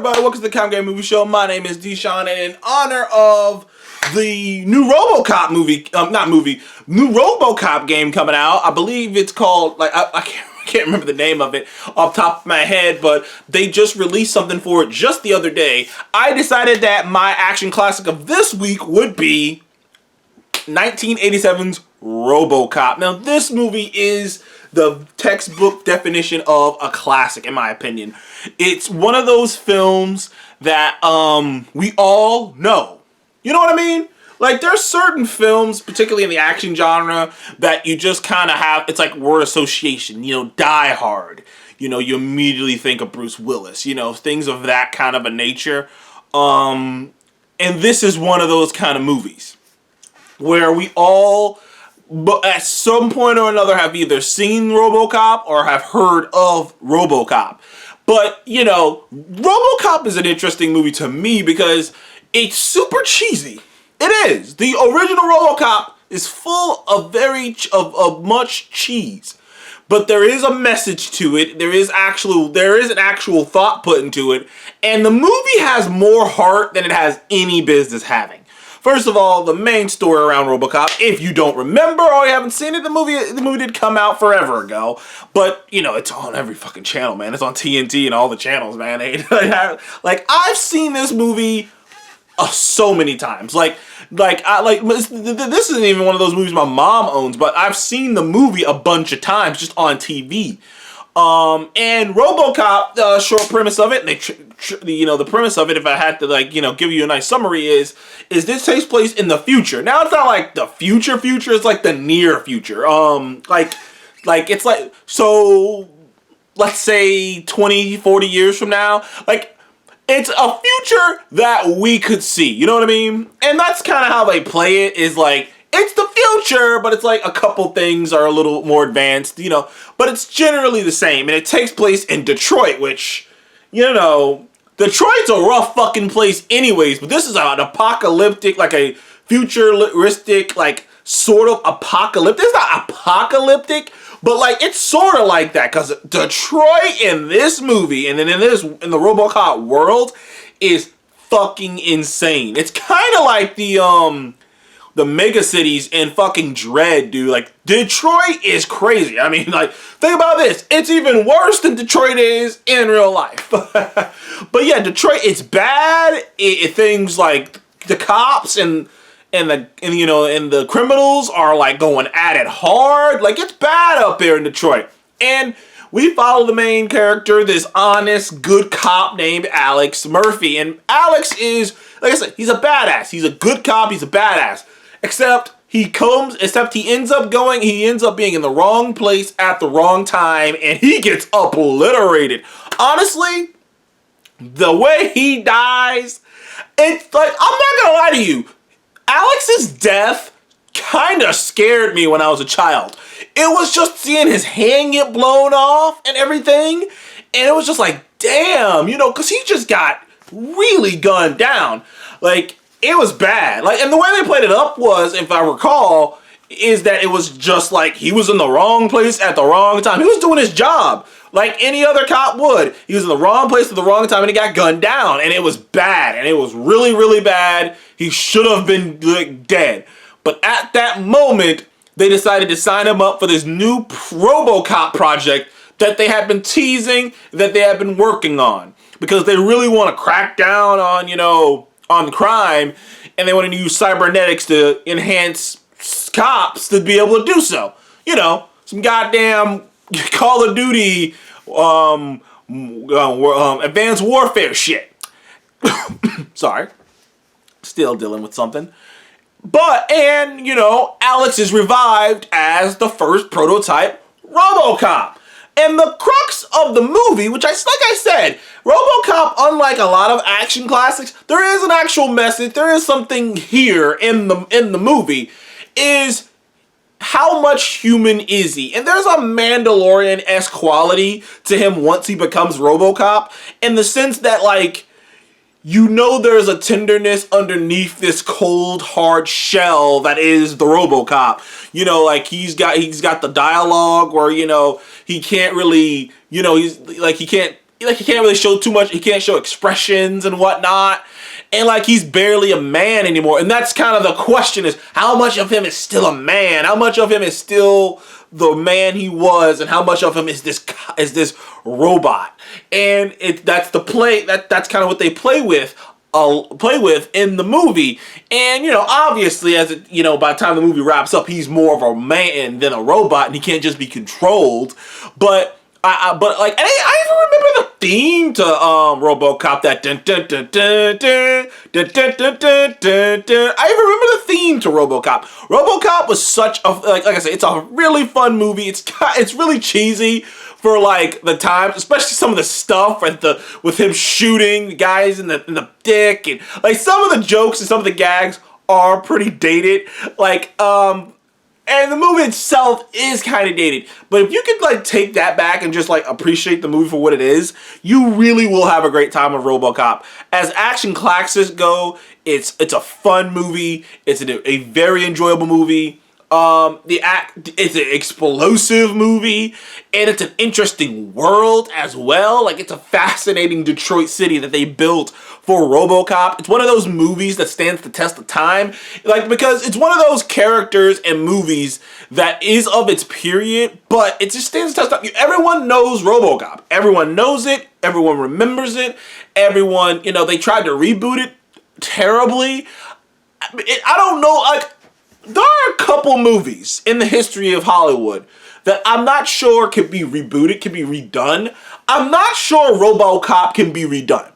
everybody, welcome to the Count Game Movie Show. My name is Deshaun, and in honor of the new RoboCop new RoboCop game coming out, I believe it's called, like, I can't remember the name of it off the top of my head, but they just released something for it just the other day. I decided that my action classic of this week would be 1987's RoboCop. Now, this movie is the textbook definition of a classic, in my opinion. It's one of those films that we all know. You know what I mean? Like, there's certain films, particularly in the action genre, that you just kind of have, it's like word association. You know, Die Hard. You know, you immediately think of Bruce Willis. You know, things of that kind of a nature. And this is one of those kind of movies where we all, but at some point or another, have either seen RoboCop or have heard of RoboCop. But, you know, RoboCop is an interesting movie to me because it's super cheesy. It is. The original RoboCop is full of much cheese. But there is a message to it. There is an actual thought put into it. And the movie has more heart than it has any business having. First of all, the main story around RoboCop, if you don't remember or you haven't seen it, the movie did come out forever ago. But, you know, it's on every fucking channel, man. It's on TNT and all the channels, man. Like, I've seen this movie so many times. This isn't even one of those movies my mom owns, but I've seen the movie a bunch of times just on TV. And RoboCop, the short premise of it, the premise of it, if I had to, give you a nice summary, is this takes place in the future. Now, it's not like the future, it's like the near future. It's like, so, let's say 20, 40 years from now, it's a future that we could see, you know what I mean? And that's kind of how they play it, is like, it's the future, but it's like a couple things are a little more advanced, you know, but it's generally the same. And it takes place in Detroit, which, you know, Detroit's a rough fucking place anyways, but this is an apocalyptic, like a futuristic, like sort of apocalyptic. It's not apocalyptic, but like it's sort of like that, because Detroit in this movie and then in the RoboCop world is fucking insane. It's kind of like the mega cities in fucking Dread, dude. Like, Detroit is crazy. I mean, like, think about this. It's even worse than Detroit is in real life. But yeah, Detroit, it's bad. Things like the cops and the criminals are like going at it hard. Like, it's bad up there in Detroit. And we follow the main character, this honest, good cop named Alex Murphy. And Alex is, like I said, he's a badass. He's a good cop. He's a badass. Except he ends up being in the wrong place at the wrong time, and he gets obliterated. Honestly, the way he dies, it's like, I'm not gonna lie to you, Alex's death kind of scared me when I was a child. It was just seeing his hand get blown off and everything, and it was just like, damn, you know, because he just got really gunned down. Like, it was bad. Like, and the way they played it up was, if I recall, is that it was just like he was in the wrong place at the wrong time. He was doing his job like any other cop would. He was in the wrong place at the wrong time, and he got gunned down, and it was bad, and it was really, really bad. He should have been like dead. But at that moment, they decided to sign him up for this new RoboCop project that they had been teasing, that they had been working on, because they really want to crack down on, you know, on crime, and they want to use cybernetics to enhance cops to be able to do so. You know, some goddamn Call of Duty, advanced warfare shit. Sorry. Still dealing with something. And, you know, Alex is revived as the first prototype RoboCop. And the crux of the movie, which like I said, RoboCop, unlike a lot of action classics, there is an actual message. There is something here in the movie, is how much human is he? And there's a Mandalorian-esque quality to him once he becomes RoboCop, in the sense that, like, you know, there's a tenderness underneath this cold, hard shell that is the RoboCop. You know, like, he's got the dialogue where, you know, he can't really, you know, he's like, he can't like he can't really show too much. He can't show expressions and whatnot. And like he's barely a man anymore. And that's kind of the question, is how much of him is still a man? How much of him is still the man he was, and how much of him is this robot? And that's the play that's kind of what they play with in the movie. And obviously, as it, by the time the movie wraps up, he's more of a man than a robot, and he can't just be controlled. But like I even remember the theme to RoboCop, that dun dun dun dun dun dun dun dun dun dun dun. I even remember the theme to RoboCop. RoboCop was such a like I said, it's a really fun movie. It's really cheesy for like the time, especially some of the stuff with him shooting guys in the dick, and like some of the jokes and some of the gags are pretty dated. Like and the movie itself is kind of dated. But if you could like take that back and just like appreciate the movie for what it is, you really will have a great time with RoboCop. As action classics go, it's a fun movie. It's a very enjoyable movie. It's an explosive movie, and it's an interesting world as well. Like, it's a fascinating Detroit city that they built for RoboCop. It's one of those movies that stands the test of time, like, because it's one of those characters and movies that is of its period, but it just stands the test of time. Everyone knows RoboCop. Everyone knows it. Everyone remembers it. Everyone, they tried to reboot it terribly. I don't know, like, there are a couple movies in the history of Hollywood that I'm not sure can be rebooted, can be redone. I'm not sure RoboCop can be redone.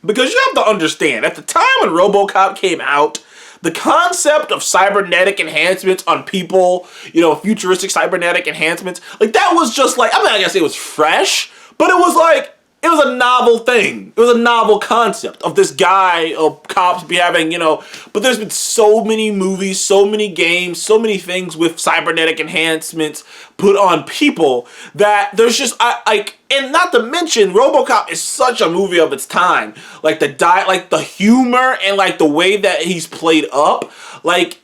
Because you have to understand, at the time when RoboCop came out, the concept of cybernetic enhancements on people, futuristic cybernetic enhancements, like that was just like, I'm not gonna say it was fresh, but it was like, it was a novel thing. It was a novel concept of this guy, of cops be having, but there's been so many movies, so many games, so many things with cybernetic enhancements put on people that there's just, and not to mention, RoboCop is such a movie of its time. Like the humor and like the way that he's played up, like,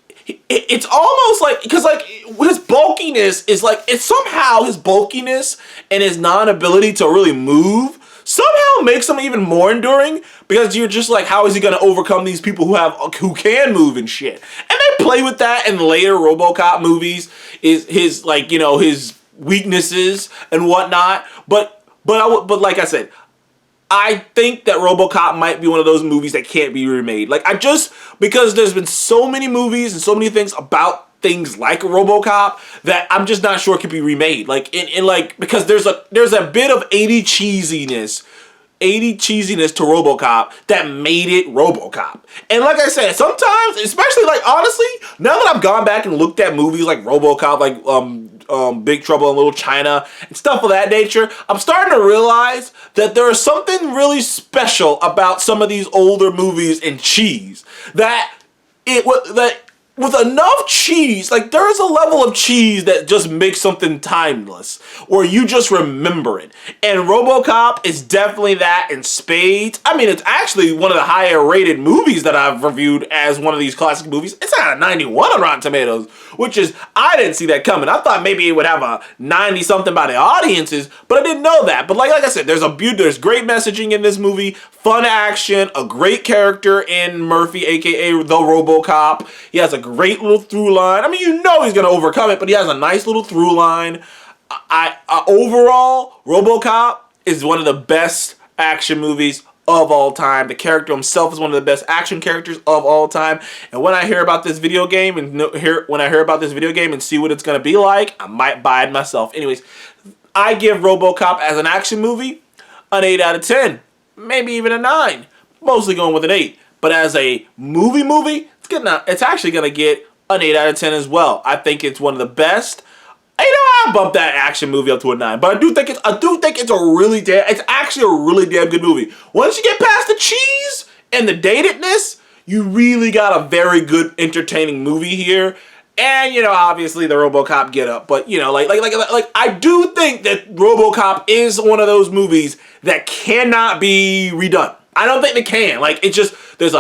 it's almost like, because like his bulkiness is like, it's somehow his bulkiness and his non-ability to really move somehow makes him even more enduring, because you're just like, how is he going to overcome these people who can move and shit? And they play with that in later RoboCop movies, is his like, his weaknesses and whatnot. But like I said, I think that RoboCop might be one of those movies that can't be remade. Like, because there's been so many movies and so many things about things like RoboCop that I'm just not sure it could be remade. Like, because there's a bit of 80s cheesiness to RoboCop that made it RoboCop. And like I said, sometimes, especially like honestly, now that I've gone back and looked at movies like RoboCop, like Big Trouble in Little China and stuff of that nature, I'm starting to realize that there is something really special about some of these older movies and cheese that with enough cheese, like there's a level of cheese that just makes something timeless, or you just remember it. And RoboCop is definitely that in spades. I mean, it's actually one of the higher rated movies that I've reviewed as one of these classic movies. It's at a 91 on Rotten Tomatoes, which is, I didn't see that coming. I thought maybe it would have a 90 something by the audiences, but I didn't know that. But like I said, there's great messaging in this movie, fun action, a great character in Murphy, aka the RoboCop. He has a great little through line. I mean, he's going to overcome it, but he has a nice little through line. Overall, RoboCop is one of the best action movies of all time. The character himself is one of the best action characters of all time. And when I hear about this video game and see what it's going to be like, I might buy it myself. Anyways, I give RoboCop as an action movie an 8 out of 10. Maybe even a 9. Mostly going with an 8. But as a movie, it's actually going to get an 8 out of 10 as well. I think it's one of the best. I'll bump that action movie up to a 9. But I do think it's actually a really damn good movie. Once you get past the cheese and the datedness, you really got a very good, entertaining movie here. And, obviously the RoboCop get up. But, I do think that RoboCop is one of those movies that cannot be redone. I don't think they can. Like, it's just, there's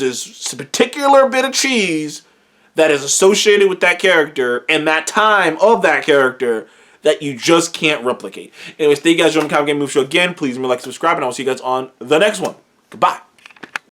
this particular bit of cheese that is associated with that character and that time of that character that you just can't replicate. Anyways, thank you guys for joining the Comic Game Movie Show again. Please remember to like, subscribe, and I'll see you guys on the next one. Goodbye.